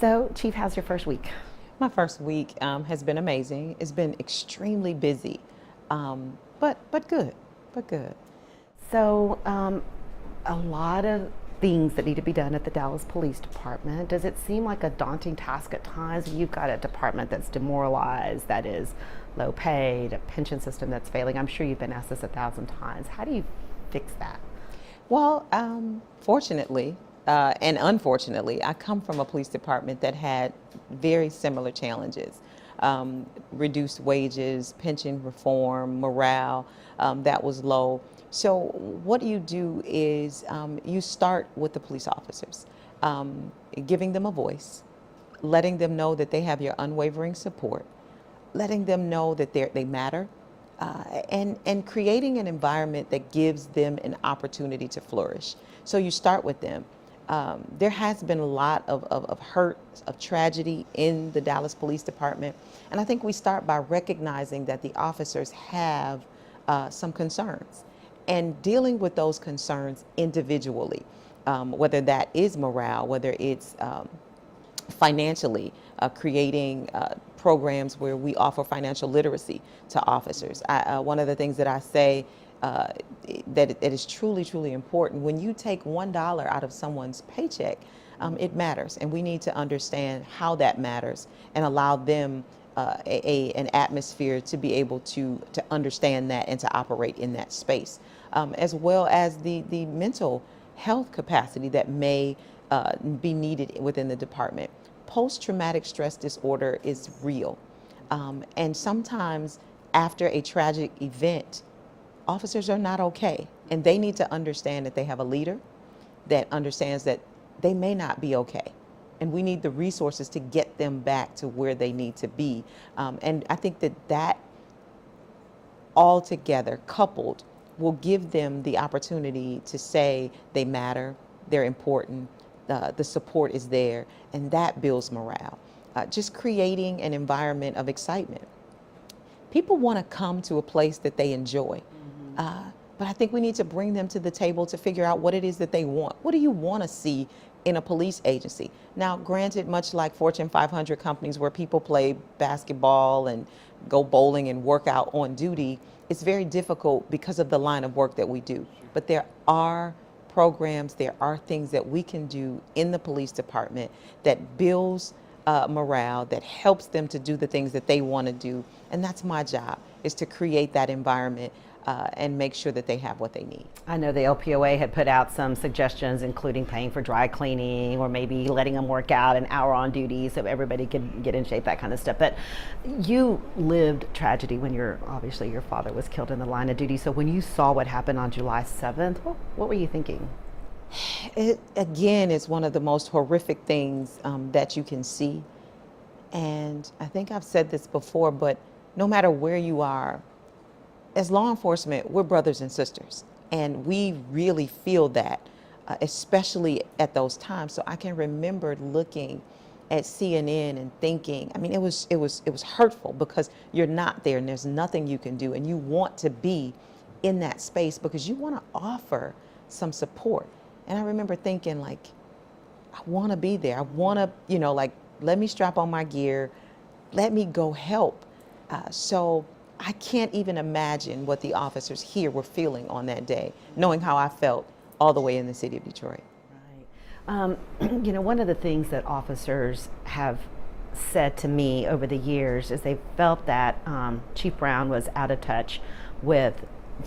So, Chief, how's your first week? My first week has been amazing. It's been extremely busy, but good, but good. So, a lot of things that need to be done at the Dallas Police Department. Does it seem like a daunting task at times? You've got a department that's demoralized, that is low paid, a pension system that's failing. I'm sure you've been asked this 1,000 times. How do you fix that? Well, fortunately and unfortunately, I come from a police department that had very similar challenges. Reduced wages, pension reform, morale that was low. So what you do is you start with the police officers, giving them a voice, letting them know that they have your unwavering support, letting them know that they matter, and creating an environment that gives them an opportunity to flourish. So you start with them. There has been a lot of hurt, of tragedy in the Dallas Police Department, and I think we start by recognizing that the officers have some concerns and dealing with those concerns individually, whether that is morale, whether it's financially, creating programs where we offer financial literacy to officers. One of the things that I say that it is truly, truly important, when you take $1 out of someone's paycheck, it matters. And we need to understand how that matters and allow them an atmosphere to be able to understand that and to operate in that space, as well as the mental health capacity that may be needed within the department. Post-traumatic stress disorder is real. And sometimes after a tragic event, officers are not okay. And they need to understand that they have a leader that understands that they may not be okay. And we need the resources to get them back to where they need to be. And I think that all together, coupled, will give them the opportunity to say they matter, they're important, the support is there, and that builds morale. Just creating an environment of excitement. People want to come to a place that they enjoy, but I think we need to bring them to the table to figure out what it is that they want. What do you want to see in a police agency? Now, granted, much like Fortune 500 companies where people play basketball and go bowling and work out on duty, it's very difficult because of the line of work that we do. But there are programs, there are things that we can do in the police department that builds morale, that helps them to do the things that they want to do. And that's my job, is to create that environment and make sure that they have what they need. I know the LPOA had put out some suggestions, including paying for dry cleaning or maybe letting them work out an hour on duty so everybody could get in shape, that kind of stuff. But you lived tragedy when obviously your father was killed in the line of duty. So when you saw what happened on July 7th, what were you thinking? It, again, is one of the most horrific things that you can see. And I think I've said this before, but no matter where you are, as law enforcement, we're brothers and sisters, and we really feel that, especially at those times. So I can remember looking at CNN and thinking, I mean, it was hurtful because you're not there and there's nothing you can do, and you want to be in that space because you want to offer some support. And I remember thinking, like, I want to be there. I want to, like, let me strap on my gear, let me go help. So I can't even imagine what the officers here were feeling on that day, knowing how I felt all the way in the city of Detroit. Right. One of the things that officers have said to me over the years is they felt that Chief Brown was out of touch with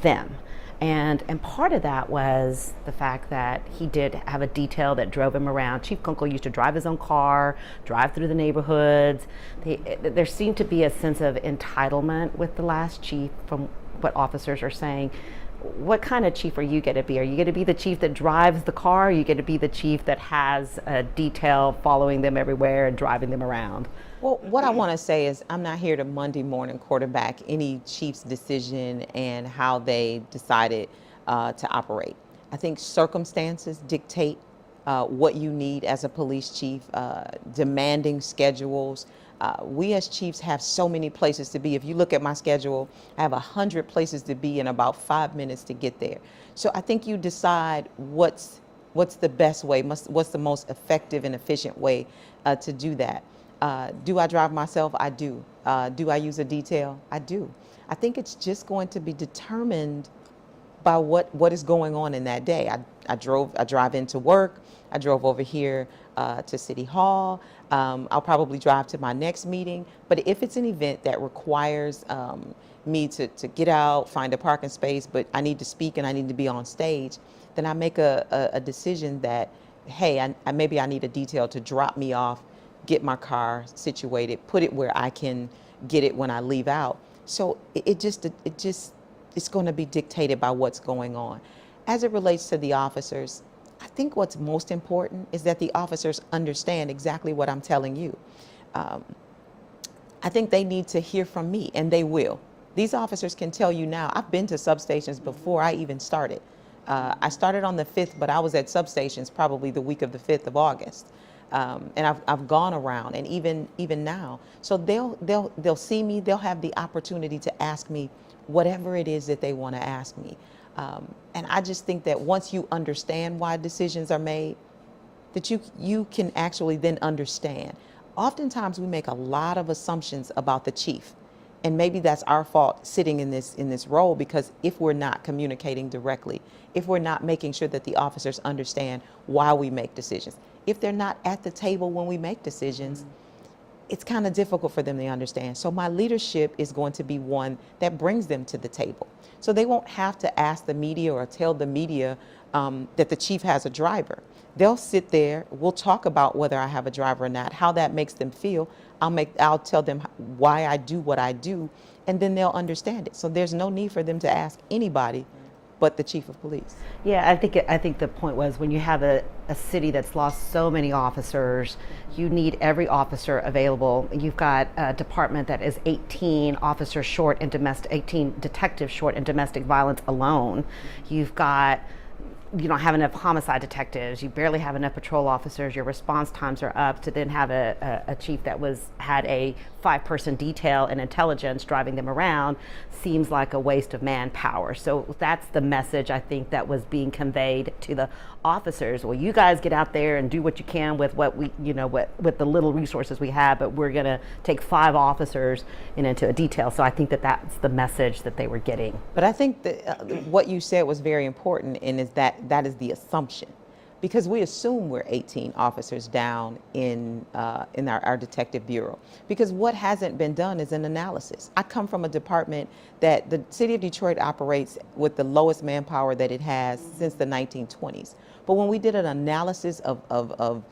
them. And part of that was the fact that he did have a detail that drove him around. Chief Kunkel used to drive his own car, drive through the neighborhoods. There seemed to be a sense of entitlement with the last chief from what officers are saying. What kind of chief are you going to be? Are you going to be the chief that drives the car? Or are you going to be the chief that has a detail following them everywhere and driving them around? Well, what I want to say is I'm not here to Monday morning quarterback any chief's decision and how they decided to operate. I think circumstances dictate what you need as a police chief, demanding schedules. We as chiefs have so many places to be. If you look at my schedule, I have 100 places to be in about 5 minutes to get there. So I think you decide what's what's the best way, what's the most effective and efficient way to do that. Do I drive myself? I do. Do I use a detail? I do. I think it's just going to be determined by what is going on in that day. I drive into work. I drove over here to City Hall. I'll probably drive to my next meeting. But if it's an event that requires me to get out, find a parking space, but I need to speak and I need to be on stage, then I make a decision that, hey, maybe I need a detail to drop me off, get my car situated, put it where I can get it when I leave out. So it's going to be dictated by what's going on. As it relates to the officers, I think what's most important is that the officers understand exactly what I'm telling you. I think they need to hear from me, and they will. These officers can tell you now. I've been to substations before I even started. I started on the 5th, but I was at substations probably the week of the 5th of August. And I've gone around, and even now. So they'll see me. They'll have the opportunity to ask me whatever it is that they want to ask me. And I just think that once you understand why decisions are made, that you can actually then understand. Oftentimes we make a lot of assumptions about the chief, and maybe that's our fault sitting in this role, because if we're not communicating directly, if we're not making sure that the officers understand why we make decisions, if they're not at the table when we make decisions, it's kind of difficult for them to understand. So my leadership is going to be one that brings them to the table. So they won't have to ask the media or tell the media that the chief has a driver. They'll sit there, we'll talk about whether I have a driver or not, how that makes them feel. I'll tell them why I do what I do, and then they'll understand it. So there's no need for them to ask anybody but the chief of police. Yeah, I think the point was, when you have a city that's lost so many officers, you need every officer available. You've got a department that is 18 officers short in 18 detectives short in domestic violence alone. You don't have enough homicide detectives. You barely have enough patrol officers. Your response times are up. To then have a chief that had a 5-person detail and intelligence driving them around seems like a waste of manpower. So that's the message I think that was being conveyed to the officers. Well, you guys get out there and do what you can with with the little resources we have, but we're going to take 5 officers into a detail. So I think that's the message that they were getting. But I think that what you said was very important, and is that is the assumption, because we assume we're 18 officers down in our detective bureau, because what hasn't been done is an analysis. I come from a department that the city of Detroit operates with the lowest manpower that it has since the 1920s. But when we did an analysis of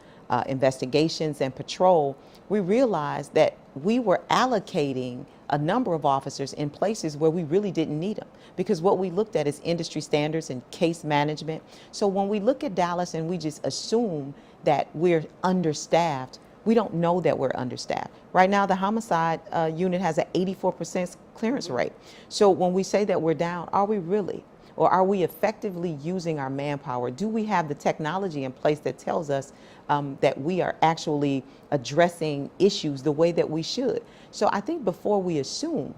investigations and patrol, we realized that we were allocating a number of officers in places where we really didn't need them, because what we looked at is industry standards and case management. So when we look at Dallas and we just assume that we're understaffed, we don't know that we're understaffed. Right now, the homicide unit has an 84% clearance rate. So when we say that we're down, are we really? Or are we effectively using our manpower? Do we have the technology in place that tells us that we are actually addressing issues the way that we should? So I think before we assume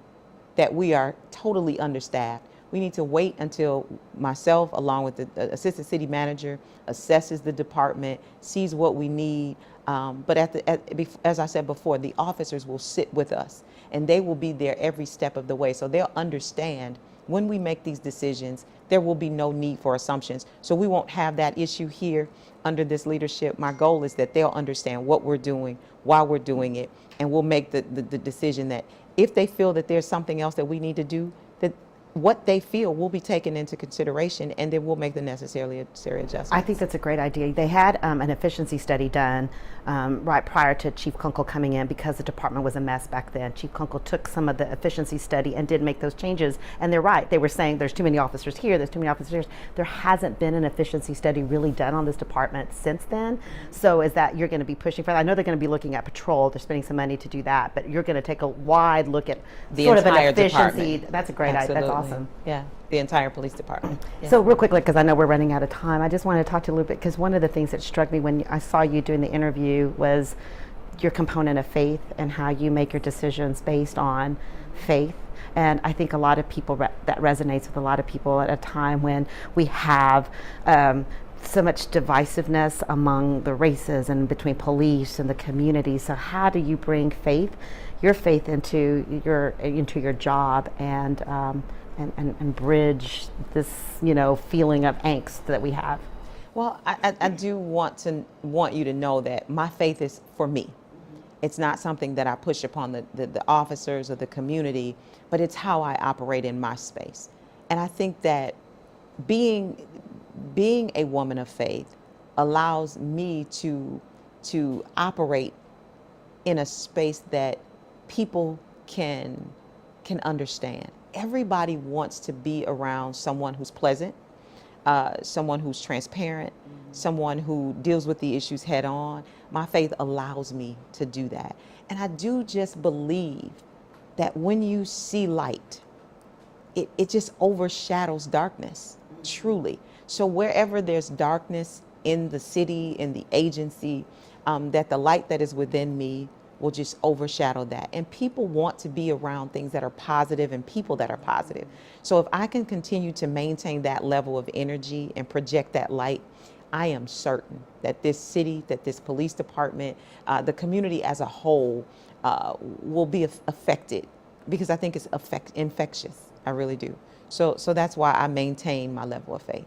that we are totally understaffed, we need to wait until myself, along with the assistant city manager, assesses the department, sees what we need. But as I said before, the officers will sit with us, and they will be there every step of the way. So they'll understand when we make these decisions, there will be no need for assumptions. So we won't have that issue here under this leadership. My goal is that they'll understand what we're doing, why we're doing it, and we'll make the decision that if they feel that there's something else that we need to do, that what they feel will be taken into consideration, and then we'll make the necessary adjustments. I think that's a great idea. They had an efficiency study done right prior to Chief Kunkel coming in, because the department was a mess back then. Chief Kunkel took some of the efficiency study and did make those changes, and they're right. They were saying there's too many officers here, there's too many officers here. There hasn't been an efficiency study really done on this department since then. So is that you're going to be pushing for that? I know they're going to be looking at patrol. They're spending some money to do that, but you're going to take a wide look at the sort of an entire efficiency. department. That's a great idea. That's awesome. Yeah, the entire police department. Yeah. So real quickly, because I know we're running out of time, I just want to talk to you a little bit, because one of the things that struck me when I saw you doing the interview was your component of faith and how you make your decisions based on faith. And I think a lot of people, that resonates with a lot of people at a time when we have so much divisiveness among the races and between police and the community. So how do you bring your faith into your job and bridge this feeling of angst that we have? Well, I do want you to know that my faith is for me. It's not something that I push upon the officers or the community, but it's how I operate in my space. And I think that being a woman of faith allows me to operate in a space that people can understand. Everybody wants to be around someone who's pleasant, someone who's transparent, someone who deals with the issues head on. My faith allows me to do that. And I do just believe that when you see light, it just overshadows darkness, truly. So wherever there's darkness in the city, in the agency, that the light that is within me will just overshadow that. And people want to be around things that are positive and people that are positive. So if I can continue to maintain that level of energy and project that light, I am certain that this city, that this police department, the community as a whole will be affected, because I think it's infectious. I really do. So that's why I maintain my level of faith.